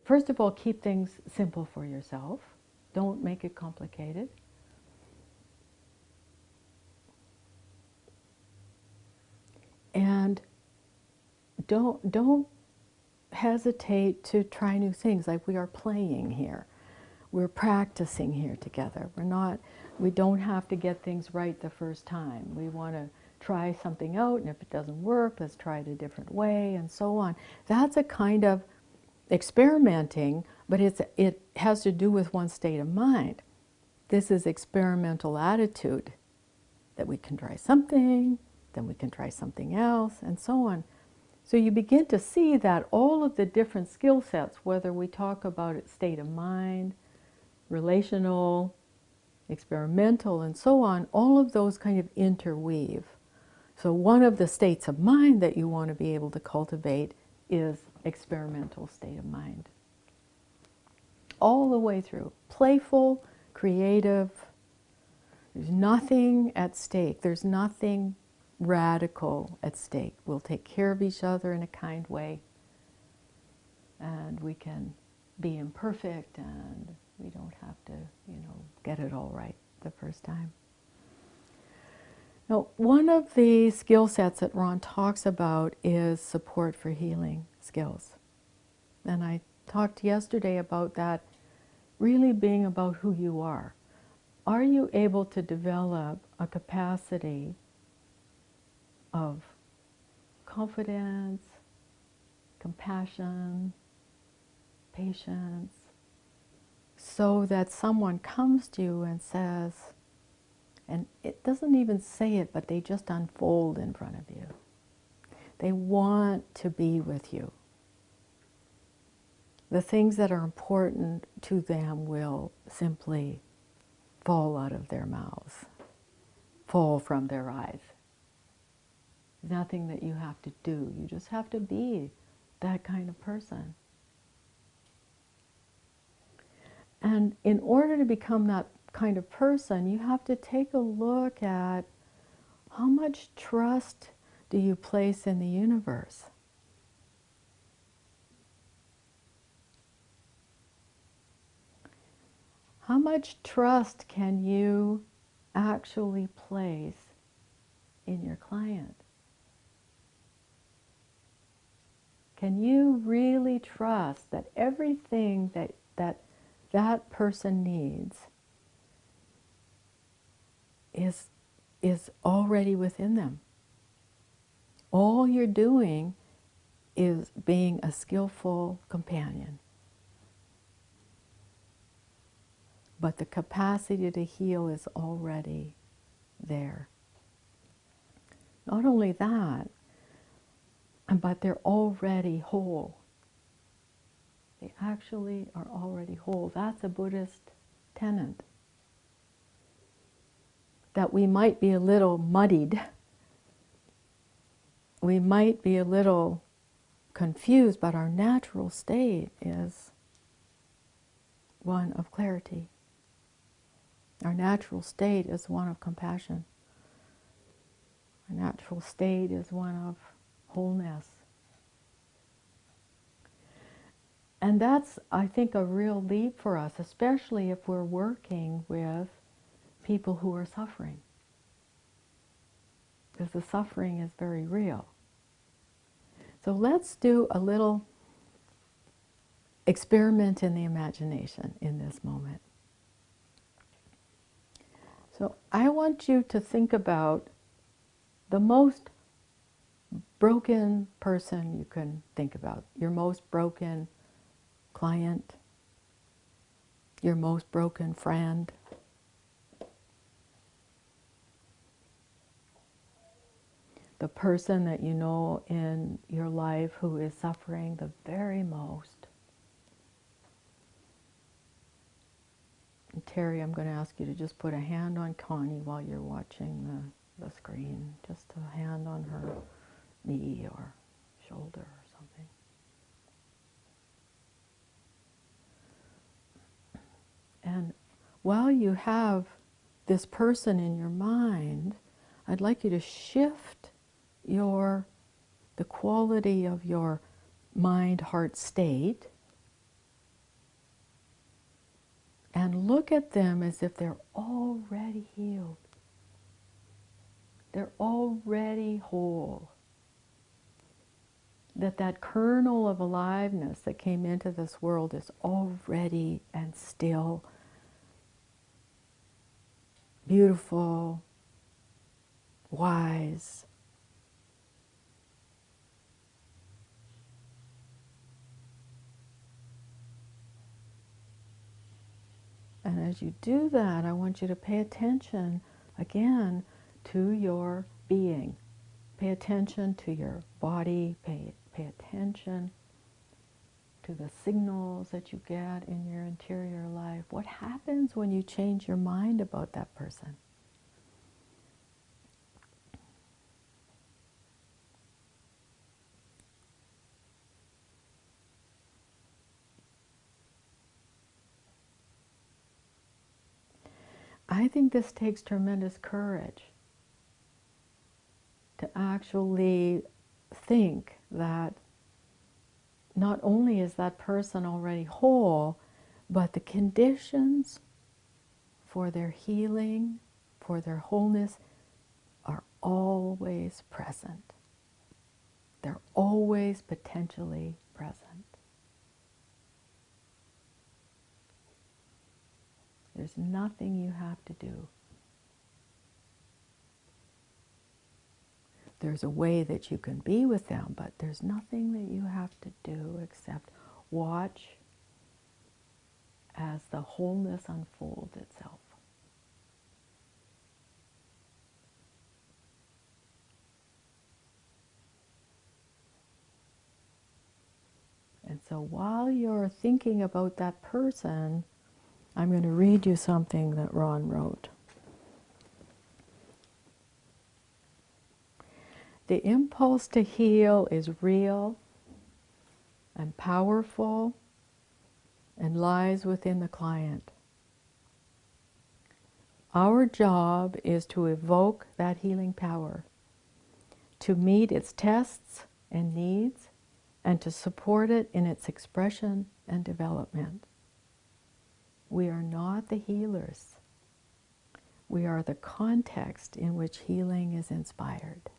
first of all, keep things simple for yourself. Don't make it complicated. And don't hesitate to try new things. Like, we are playing here. We're practicing here together. We don't have to get things right the first time. We want to try something out, and if it doesn't work, let's try it a different way, and so on. That's a kind of experimenting, but it has to do with one's state of mind. This is experimental attitude, that we can try something, then we can try something else, and so on. So you begin to see that all of the different skill sets, whether we talk about it state of mind, relational, experimental, and so on, all of those kind of interweave. So one of the states of mind that you want to be able to cultivate is experimental state of mind. All the way through. Playful, creative. There's nothing at stake. There's nothing radical at stake. We'll take care of each other in a kind way, and we can be imperfect, and we don't have to, get it all right the first time. Now, one of the skill sets that Ron talks about is support for healing skills. And I talked yesterday about that really being about who you are. Are you able to develop a capacity of confidence, compassion, patience, so that someone comes to you and says, and it doesn't even say it, but they just unfold in front of you. They want to be with you. The things that are important to them will simply fall out of their mouths, fall from their eyes. Nothing that you have to do. You just have to be that kind of person. And in order to become that kind of person, you have to take a look at how much trust do you place in the universe. How much trust can you actually place in your client? Can you really trust that everything that person needs is already within them? All you're doing is being a skillful companion. But the capacity to heal is already there. Not only that, but they're already whole. They actually are already whole. That's a Buddhist tenet. That we might be a little muddied. We might be a little confused, but our natural state is one of clarity. Our natural state is one of compassion. Our natural state is one of wholeness. And that's, I think, a real leap for us, especially if we're working with people who are suffering. Because the suffering is very real. So let's do a little experiment in the imagination in this moment. So I want you to think about the most broken person you can think about, your most broken client, your most broken friend. The person that you know in your life who is suffering the very most. And Terry, I'm going to ask you to just put a hand on Connie while you're watching the screen. Just a hand on her knee or shoulder or something. And while you have this person in your mind, I'd like you to shift the quality of your mind-heart state and look at them as if they're already healed. They're already whole. That kernel of aliveness that came into this world is already and still beautiful, wise. And as you do that, I want you to pay attention again to your being. Pay attention to your body, pay attention to the signals that you get in your interior life. What happens when you change your mind about that person? I think this takes tremendous courage to actually think that not only is that person already whole, but the conditions for their healing, for their wholeness, are always present. They're always potentially present. There's nothing you have to do. There's a way that you can be with them, but there's nothing that you have to do except watch as the wholeness unfolds itself. And so while you're thinking about that person, I'm going to read you something that Ron wrote. The impulse to heal is real and powerful and lies within the client. Our job is to evoke that healing power, to meet its tests and needs, and to support it in its expression and development. We are not the healers. We are the context in which healing is inspired.